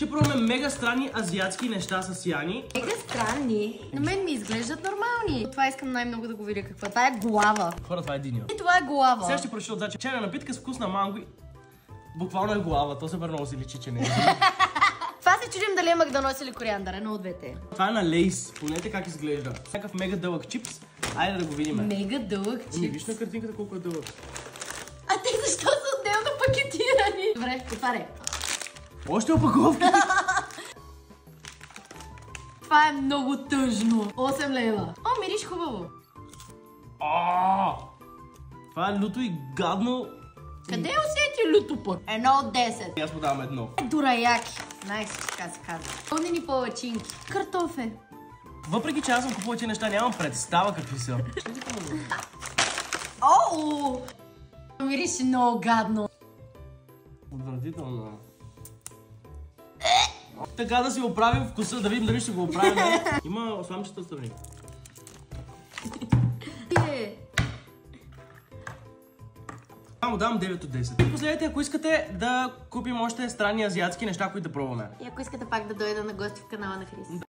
Ще пробваме мега странни азиатски неща с Яни. Мега странни? На мен ми изглеждат нормални. Това искам най-много да го видя какво е. Това е глава. Хора, това е диня. И това е глава. Сега ще прочета отзад, че чайна напитка с вкус на манго и... Буквално е глава, то супер много си личи, че не е. Това се чудим дали е Макдоналдс или кориандър, едно от двете. Това е на Лейс, погледнете как изглежда. Някакъв мега дълъг чипс. Айде да го видим. Мега дълъг чипс. Виж на картинката колко е дълъг. А те защо са отделно пакетирани? Добре, отваряй. Още опаковки. Това е много тъжно. 8 лева. О, мириш хубаво. Това е люто и гадно. Къде усети люто пък? 1 от 10. Аз му давам 1. Дураяки. Найс, така се казва. Пълнени палачинки. Картофе. Въпреки че аз съм купувал тези неща, нямам представа какви са. Оу! Мирише много гадно. Отвратително. Така да си оправим вкуса, да видим дали ще го оправим. Има сламчета страни. Му давам 9 от 10. Последете, ако искате да купим още странни азиатски неща, които да пробваме. И ако искате пак да дойда на гости в канала на Крис.